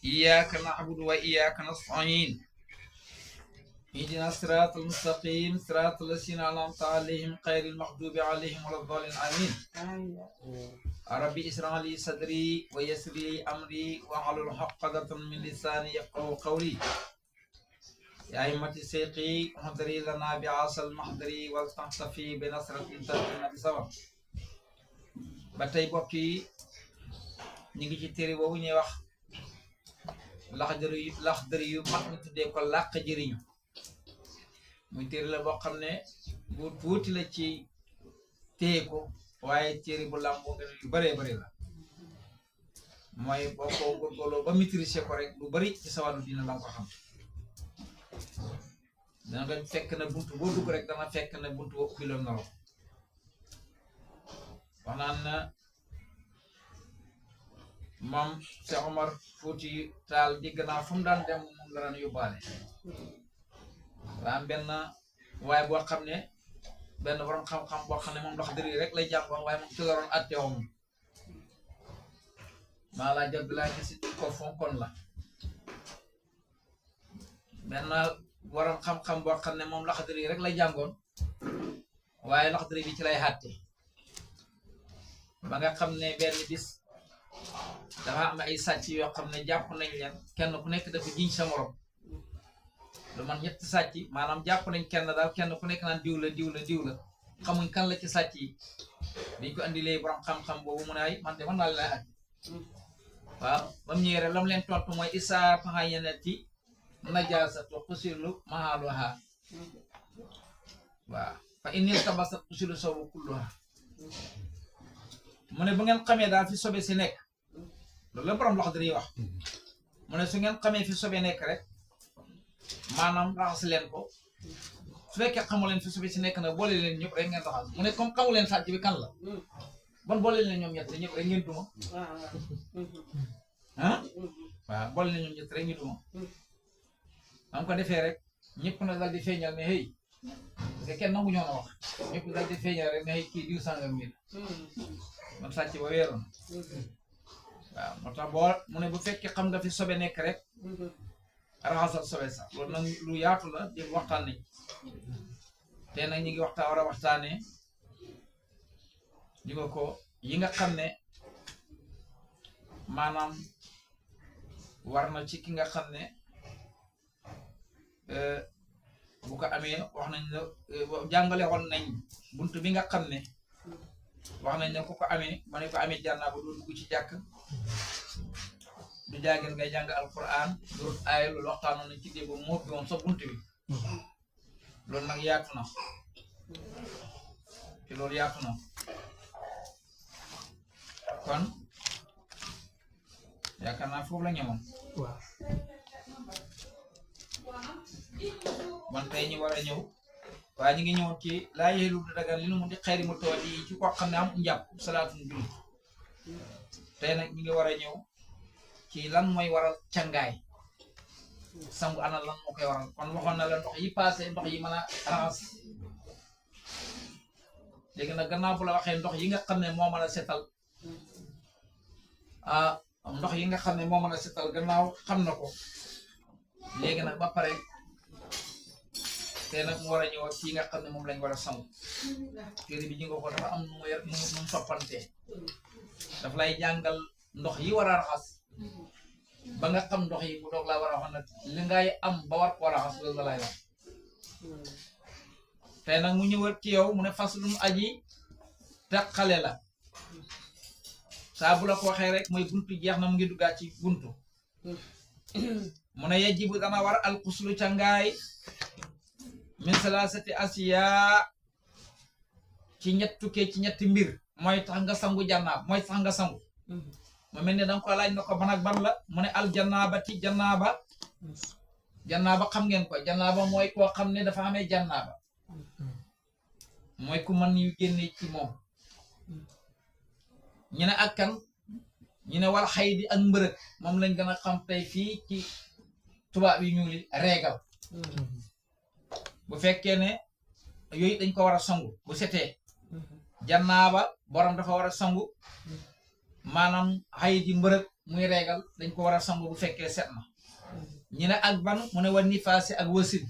إياك نعبد وإياك نستعين اهدنا الصراط المستقيم صراط الذين أنعمت عليهم غير المغضوب عليهم ولا الضالين آمين ربي اشرح لي صدري ويسر لي أمري واحلل عقدة من لساني يفقهوا قولي يا أئمة السيقي احضري لنا بعاص المحضري والتحتفي بنصرة تأتينا بسبب باتاي بوكي نيجي ci téere boobu ñuy wax laxdari yu mag ñu tuddee ko làq jëriñu muy téere la boo xam ne bu tuuti la ci téye ko waaye téere bu làmboo nga yu bëree bëri la mooy boo ko góorgóorloo ba maîtriser ko rek lu bëri ci sa wàllu dina la ko xam dana nga fekk na buntu boo dugg rek dana fekk na buntu boo ubbi la noro wax naan na moom Cheikh Omar Fouti Taal digg naa fu mu daan dem moom la daan yóbbaale waa benn waaye boo xam ne benn borom xam-xam boo xam ne moom ndox dëri rek lay jàngoon waaye moom ci la doon atteewam maa laa jot bi laa gis ko fonkoon la benn borom xam-xam boo xam ne moom ndox dëri rek lay jàngoon waaye ndox dëri bi ci lay xàtte ba nga xam ne benn bis dafa am ay sàcc yoo xam ne jàpp nañ leen kenn ku nekk dafa jiñ sa morom lu man ñetti sàcc maanaam jàpp nañ kenn daal kenn ku nekk naan diw la xamuñ kan la ci sàcc yi dañ ko andilee borom xam-xam boobu mu ne ay man de mën naa leen aj waaw ba mu ñëwee rek lam leen tontu mooy isaa taxa yeneti najaasatu xusilu mahaaluha waaw fa inil tabasat xusilu sobu kulluha mu ne bu ngeen xamee daal fi sobe si nekk loolu la borom loxo dañuy wax mu ne su ngeen xamee fi sobe nekk rek maanaam raxas leen ko su fekkee xamu leen fi sobe si nekk nag boole leen ñëpp rek ngeen raxas mu ne comme xamu leen sàcc bi kan la bon boole leen ñoom ñett ñëpp rek ngeen duma ah waaw boole leen ñoom ñett rek ñu duma am ko defee rek ñëpp na dal di feeñal ne hey parce que kenn nangu ñoo na wax ñëpp dal di feeñal rek ne hey kii diw sàngam mi man sàcc ba weeroon waaw moo tax boo mu ne bu fekkee xam nga fi sobe nekk rek raxasal sobe sax loolu nag lu yaatu la di waxtaan nañ te nag ñu ngi war a waxtaanee di ko yi nga xam ne maanaam war na ci ki nga xam ne bu ko amee wax nañ ne jàngale woon nañ buntu bi nga xam ne wax nañ ne ku ko amee ma ne ko amee jànnaa ba doo dugg ci jàkk du jaageen ngay jàng alquran loolu aay loolu waxtaanoon nañ ci démb moo bi moom sa bunt bi loolu nag yaatu na te loolu yaatu na kon yaakaar naa foofu la ñëwoon man tey ñu war a ñëw waaye ñu ngi ñëwoon ci laa yéelu du dagan li nu mu di xayri mu tool yi ci koo xam ne am njàpp salaatun julli tey nag ñu ngi war a ñëw ci lan mooy waral cangaay sangu ana lan moo koy waral kon waxoon na la ndox yi passé ndox yi mën a raxas léegi nag gannaaw bu la waxee ndox yi nga xam ne moo mën a setal ndox yi nga xam ne moo mën a setal gannaaw xam na ko léegi nag ba pare te nag mu war a ñëw ci nga xam ne moom lañ war a sangu téere bi ji nga ko dafa am nu mu soppantee daf lay jàngal ndox yi war a raxas ba nga xam ndox yi bu doog laa war a wax nag li ngay am ba war ko raxas loolu la lay wax te nag mu ñëwaat ci yow mu ne fas lu mu aji teqale la saa bu la ko waxee rek mooy buntu jeex na mu ngi duggaat ci buntu mu ne yajibu dana war alxuslu cangaay min salaasati asiya ci ñetti mbir mooy tax nga sangu jannaab mooy tax nga sangu mu mel ne danga ko laaj na ko ban ak ban la mu ne al jannaabati jannaaba xam ngeen ko jannaaba mooy koo xam ne dafa amee jannaaba mooy ku mën yu génne ci moom ñu ne ak kan ñu ne wal xaydi ak mbërëg moom lañ gën a xam tey fii ci tubaab yi ñuuli reegal bu fekkee ne yooyu dañ ko war a sangu bu setee jannaaba borom dafa war a sangu maanaam xaydi mbërëg muy reegal dañ ko war a sangu bu fekkee set na ñi ne ak ban mu ne wa nifaasi ak wasin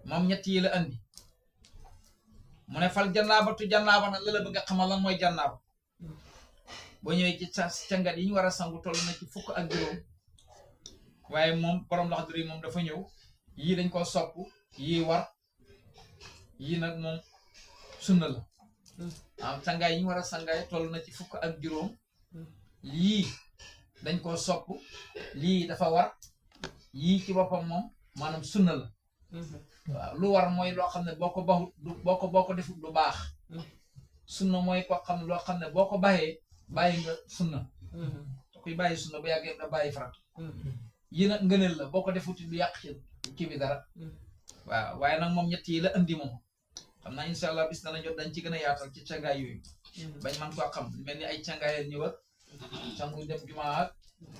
moom ñett yi la andi mu ne fal jannaabatu jannaaba nag la la bëgg a xamal lan mooy jannaaba boo ñëwee ci cangat yi ñu war a sangu toll na ci 10 ak juróom waaye moom borom Laxdari moom dafa ñëw yii dañ ko sopp yii war yii nag moom sunna la am sangaay yi ñu war a sangaay toll na ci 10 ak juróom yii dañ koo sopp lii dafa war yii ci boppam moom maanaam sunna la waaw lu war mooy loo xam ne boo ko baxut boo ko defut lu baax sunna mooy koo xam ne loo xam ne boo ko baxee bàyyi nga sunna kuy bàyyi sunna bu yàggee nga bàyyi farat yi nag ngëneel la boo ko defut du yàq ci kii bi dara waaw waaye nag moom ñett yi la andi moom xam naa incha allah bis dana jot dañ ci gën a yaatal ci cangaay yooyu bañ man koo xam mel ni ay cangaayal ñëw ak canguy dem jumaa ak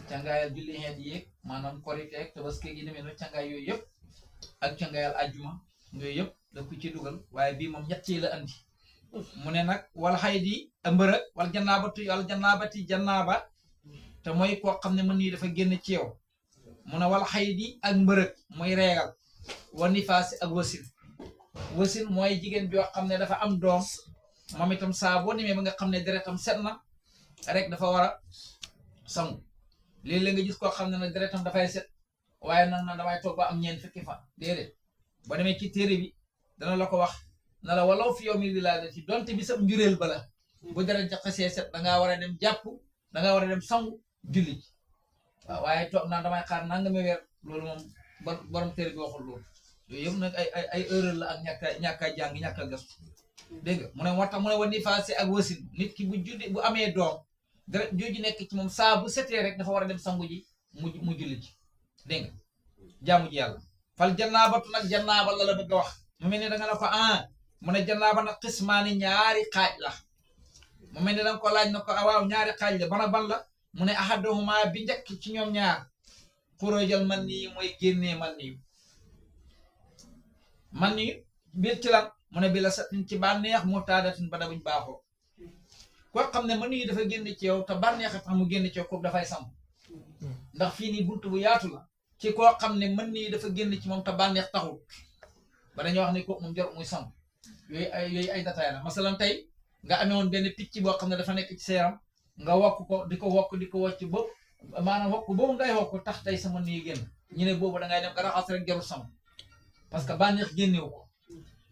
cangaayal julli xeet yéeg maanaam korite ak tabaski gi demee noonu cangaay yooyu yëpp ak cangaayal ajjuma yooyu yëpp da ko ci dugal waaye bii moom ñett yi la andi mu ne nag wal xay di mbërëg wal jannaabati jannaaba te mooy koo xam ne mën nii dafa génn ci yow mu ne wal xay di ak mbërëg mooy reegal wa nifaasi ak wasin mooy jigéen joo xam ne dafa am doom moom itam saa boo demee ba nga xam ne deretam set na rek dafa war a sangu léeg-léeg nga gis koo xam ne nag deretam dafay set waaye nag na damay toog ba am ñeent fukki fan déedéet ba demee ci téere bi dana la ko wax na la walaw fi yow mi wilaadati donte bi sa njureel bala bu deret ja xasee set dangaa war a dem jàpp dangaa war a dem sangu julli waaw waaye toog naan damay xaar nangami weer loolu moom borom téere bi waxul loolu yooyu yëpp nag ay erreur la ak ñàkk a jàng ñàkk a gëstu dégg nga mu ne moo tax mu ne wa nifaasi ak wasin nit ki bu amee doom deret jooju nekk ci moom saa bu setee rek dafa war a dem sangu ji mu julli ji dégg nga jaamu ji yàlla fal jannaabatu nag jannaaba la bëgg a wax mu mel ni da nga ne ko mu ne jannaaba nag xismaani ñaari xaaj la mu mel ni da nga ko laaj na ko waaw ñaari xaaj la bana ban la mu ne ahaduhuma bi njëkk ci ñoom ñaar xurujal man nii mooy génnee man nii biir ci lan mu ne bi la satin ci bànneex muxtaadatin ba dabuñ baaxoo koo xam ne man nii dafa génn ci yow te bànneex a tax mu génn ci yow kooku dafay sam ndax fii nii buntu bu yaatu la ci koo xam ne mën nii dafa génn ci moom te bànneex taxul ba dañoo wax ne kooku moom jar muy sam yooyu ay détail la masalan tey nga amee woon benn picc boo xam ne dafa nekk ci sa yaram nga wokk ko di ko wocc ba maanaam wokk boobu ngay wokk tax tey sa mën nii génn ñu ne boobu da ngay dem nga raxas rek jarul sam parce que bànneex génnewu ko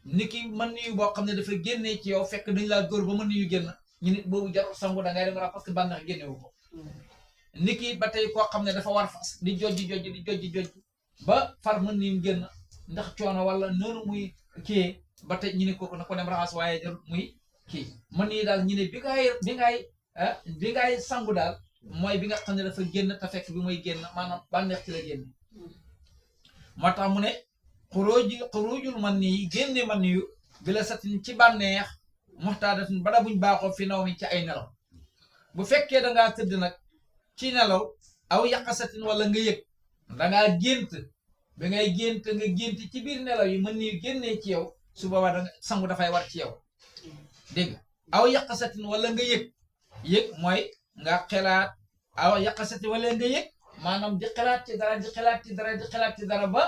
ni ki mën niyu boo xam ne dafa génnee ci yow fekk dañ laa góor ba mën niyu génn ñu nit boobu jarul sangu da ngay dem raxas parce que bànneex génnewu ko ni ki ba tey koo xam ne dafa war fas di jojji ba far mën niyu génn ndax coono wala noonu muy kii ba tey ñu ne kooku na ko dem raxas waaye jarul muy kii mën nii daal ñu ne bi ngay sangu daal mooy bi nga xam ne dafa génn te fekk bi muy génn maanaam bànneex ci la génn moo tax mu ne xurujul man nii génne man niyu bi la satin ci bànneex muxtaadatin bada buñ baaxoo fi naw mi ci ay nelaw bu fekkee dangaa tëdd nag ci nelaw aw yàqasatin wala nga yëg dangaa gént bi ngay gént nga gént ci biir nelaw yi mën niyu génnee ci yow su boobaa danga sangu dafay war ci yow dégg nga aw yàqasatin wala nga yëg mooy nga xelaat aw yàqasatin wala nga yëg maanaam di xelaat ci dara ba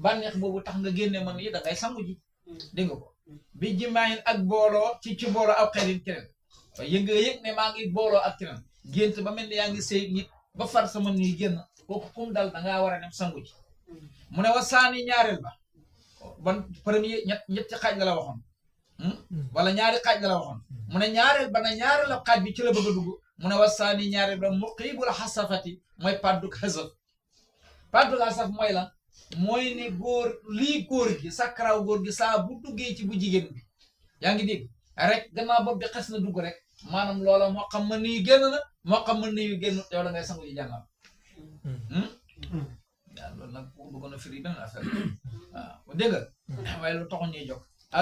bànneex boobu tax nga génne man yi da ngay sangu ji dégg nga ko bi jimaayin ak booloo ci booloo ak xerin keneen yëg ne maa ngi booloo ak keneen gént ba mel ni yaa ngi sëy nit ba far sama nii génn kooku kum dal da ngaa war a dem sangu ji mu ne wa saani ñaareel ba ban premier ñetti xaaj la waxoon wala ñaari xaaj la waxoon mu ne ñaareel ba na ñaareel xaaj bi ci la bëgg a dugg mu ne wa saani ñaareel ba muqiibul xasafati mooy padduk xasaf mooy lan mooy ne góor gi sakkaraw góor gi saa bu duggee ci bu jigéen bi yaa ngi dégg rek gannaaw bopp bi xes na dugg rek maanaam loola moo xam mën nañu génn na moo xam mën nañu génn yow da ngay sangu ji jàngal waaw loolu nag bëggoon a firi benn affaire waaw dégg nga waaye lu taxoon ñuy jóg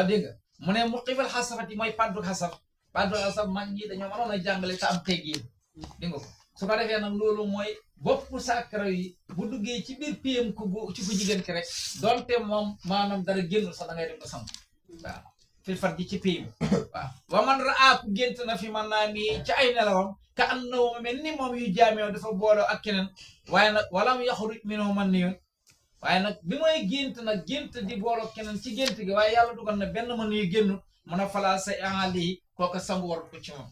dégg nga mu ne muqibal xasafati mooy paddu xasaf mag ñi dañoo mënoon a jàngale te am teeg yi dégg nga ko su ko defee nag loolu mooy bopp sakkaraw yi bu duggee ci biir pm ci ku jigéen ki rek donte moom maanaam dara génnul sax da ngay dem ko sangu waaw fil farji ci pay waaw wa man raa ku gént na fi man naa mi ci ay nelawam ka annahu mel ni moom yu jaameew dafa booloo ak keneen waaye nag walam yaxruj minhu man ni waaye nag bi mooy gént nag gént di booloo keneen ci gént gi waaye yàlla dugal na benn man yu génn mun a falaa say ali kooka sangu war ko ci moom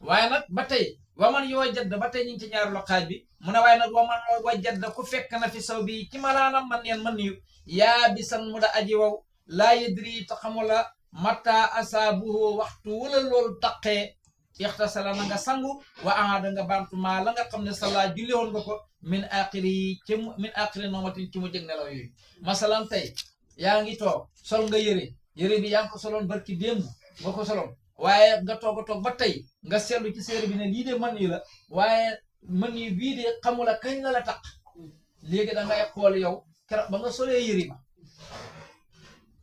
waaye nag ba tey waman yoo jadd ba tey ñu ngi ci ñaareelu xaaj bi mu ne waaye nag waman yoo jadd ku fekk na fi saw bi ci malaanam man yeen man niyu yaa bisan mu da aji waw laa yadri te xamula mata asaabuhu waxtu wala loolu taqee ixtasala na nga sangu wa aada nga bantu maa la nga xam ne sala julli woon nga ko min aqiri noomatin ci mu jëg nelaw yooyu masalan tey yaa ngi toog sol nga yére bi yaa ngi ko soloon barki démb nga ko soloon waaye nga toog a toog ba tey nga seetlu ci séeréer bi ne lii de mën yi la waaye mën yi bii de xamula kañ la taq léegi da ngay xool yow keroog ba nga solee yére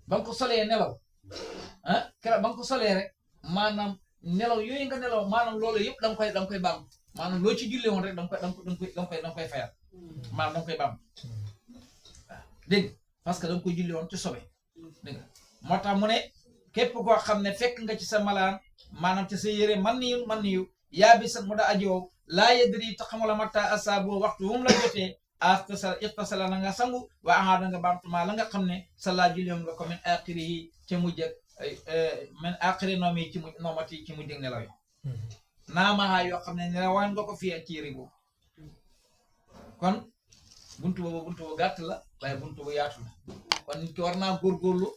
ba nga ko solee nelaw keroog ba nga ko solee rek maanaam nelaw yooyu nga nelaw maanaam loolu yëpp da nga koy baam maanaam loo ci julli woon rek da nga koy fayal maanaam da nga koy baam waaw dégg parce que da nga koy julli woon ci sobe dégg nga moo tax mu ne képp koo xam ne fekk nga ci sa malaan maanaam ci sa yére man niyu yaa bi sa mu da aji wow laa yadri te xamula mata asaabu waxtu wu mu la jotee ixtasala na nga sangu wa aada nga baamtuma la nga xam ne sa laa julli woon nga ko min aqiri yi ci mujj min aqiri noomi ci mujj noomati ci mujj nelaw yi naamahaa yoo xam ne nelawaan nga ko fii ci yére boobu kon buntu bu gàtt la waaye buntu bu yaatu la kon nit ki war naa góorgóorlu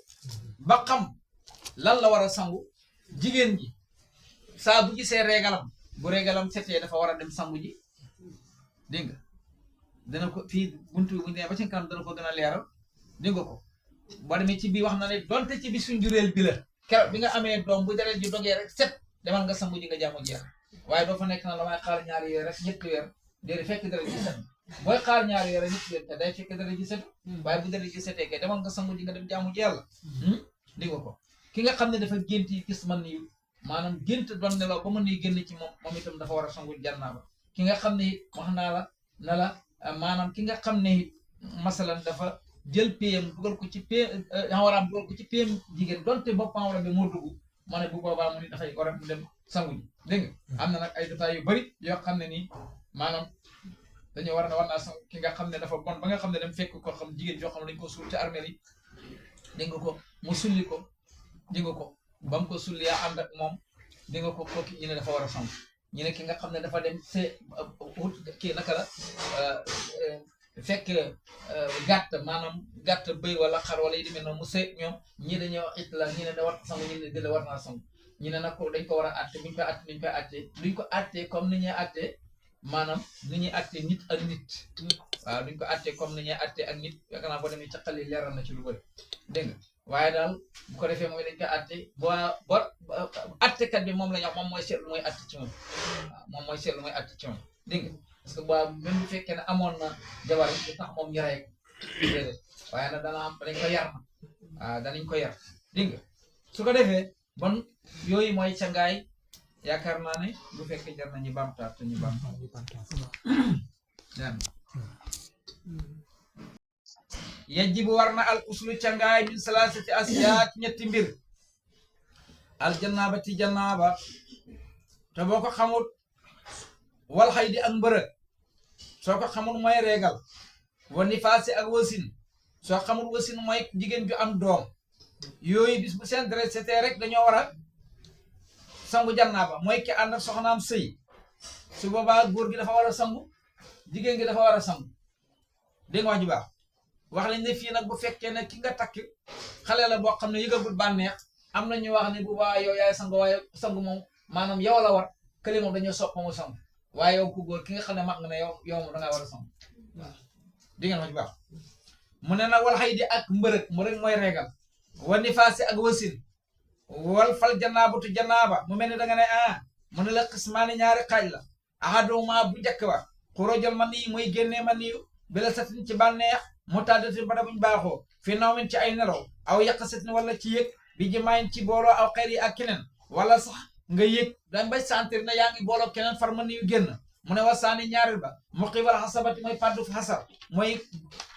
ba xam lan la war a sangu jigéen ji saa bu gisee bu régalam setee dafa war a dem sangu ji dégg nga dana ko fii buntu bi bu ñu demee ba ci kanam dana ko gën a leeral dégg nga ko boo demee ci bii wax na ne donte ci bi suñ jureel bi la keroog bi nga amee doom bu deret ji dogee rek set demal nga sangu ji nga jaamu jeex waaye doo fa nekk na la may xaar ñaari weer rek ñetti weer déedéet fekk deret ji set booy xaar ñaari weer rek ñetti weer te day fekk deret ji set waaye bu deret ji setee kay demal nga sangu ji nga dem jaamu ji yàlla dégg nga ko ki nga xam ne dafa gént yi gis man ni maanaam gént doon nelaw ba mën ni génn ci moom itam dafa war a sangu jannaaba ki nga xam ne wax naa la na la maanaam ki nga xam ne masalan dafa jël payam dugal ko ci pay xawaraam dugal ko ci payam jigéen donte boppam wala bi moo dugg ma ne bu boobaa mu ni dafay war a dem sangu ji dégg nga am na nag ay détails yu bëri yoo xam ne nii maanaam dañoo war naa sang ki nga xam ne dafa bon ba nga xam ne dem fekk ko xam jigéen joo xam ne dañ ko suul ci armeel yi dégg nga ko mu sulli ko dégg nga ko ba mu ko sulli yaa ànd ak moom dégg nga ko kooki ñu ne dafa war a sangu ñu ne ki nga xam ne dafa dem kii naka la fekk gàtt maanaam gàtt bëy wala xar wala yi demee noonu mu seet ñoom ñi dañoo it la ñi ne da war sangu ñi ne dëla war naa sangu ñi ne nag ko dañ ko war a àtte buñ koy àtte duñ ko àttee comme ni ñuy àttee maanaam ni ñuy àttee nit ak nit waaw duñ ko àttee comme ni ñuy àttee ak nit yaakaar naa boo demee ca xale leeral na ci lu bëri dégg nga waaye daal bu ko defee mooy dañ koy àtte ba àttekat bi moom la ñu wax moom mooy seetlu mooy àtte ci moom waaw moom mooy seetlu mooy àtte ci moom dégg nga parce que même bu fekkee ne amoon na jabar yi tax moom ñu rey ko déedéet waaye nag dana am danañ ko yar na waaw danañ ko yar dégg nga su ko defee bon yooyu mooy cangaay yaakaar naa ne bu fekkee jar nañu baamtaat te ñu baamtaat yajibu war na al uslu cangaay min salaasati asiyaat ñetti mbir al jannaabati jannaaba te boo ko xamul wal xaydi ak mbërëg soo ko xamul mooy reegal wa nifaasi ak wasin soo xamul wasin mooy jigéen ju am doom yooyu bis bu seen deret setee rek dañoo war a sangu jannaaba mooy ki ànd ak soxnaam sëy su boobaa góor gi dafa war a sangu jigéen gi dafa war a sangu dégg nga wax ju baax wax lañ ne fii nag bu fekkee ne ki nga takk xale la boo xam ne yëgagul bànneex am na ñu wax ne bu baa yow yaay sangu waaye sangu moom maanaam yow la war kële moom dañoo sopp mu sangu waaye yow ku góor ki nga xam ne mag nga ne yow moom dangaa war a sangu waaw dégg nga wax ju baax mu ne nag wal xay di ak mbërëg mooy reegal wa nifaasi ak wasin wal fal janaabatu janaaba mu mel ne da nga ne mu ne la xismaani ñaari xaaj la ahaduma bu njëkk ba xurujal man yi mooy génnee man yi bila satin ci bànneex mu tàddatin ba da buñ baaxoo fi nawmin ci ay nelaw aw yàq satin wala ci yëg bi jëmaayin ci booloo aw xeer yi ak keneen wala sax nga yëg dañ bay sentir na yaa ngi booloo keneen far man yu génn mu ne wasaani ñaareel ba mu xiibal xasabati mooy paddu xasar mooy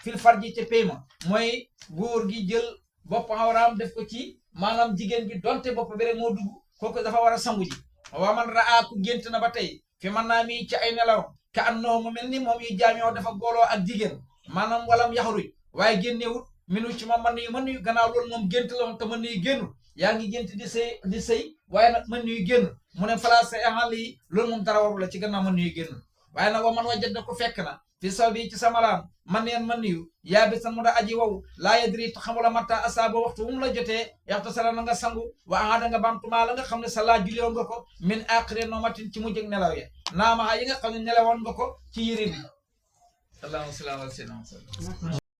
fil farji ca payma mooy góor gi jël bopp xawraam def ko ci maanaam jigéen bi donte bopp bi rek moo dugg kooku dafa war a sangu ji waa man raa ku gént na ba tey fi man naa mi ci ay nelaw ka annoo mu mel ni moom yi jaañoo dafa booloo ak jigéen maanaam walam yaxaruj waaye génnewut minu ci ma mën yu gannaaw loolu moom gént la woon te mën yu génnul yaa ngi gént di sëy waaye nag mën yu génn mu ne fala sa axal yi loolu moom dara waru la ci gannaaw mën yu génnul waaye nag wa man wajjat ko fekk na fi saw bi ci samalaan man neen mën yu yaa bi san mu da aji wow laa yadri xamula matta asaaba waxtu wu mu la jotee yaxtu sala na nga sangu wa aada nga bamtumaa la nga xam ne sa laa julyoon nga ko min aqre nomatin ci mujjëg nelaw ya naama yi nga xam ne nelawoon nga ko ci yëri bi allahumma salli ala sayyidina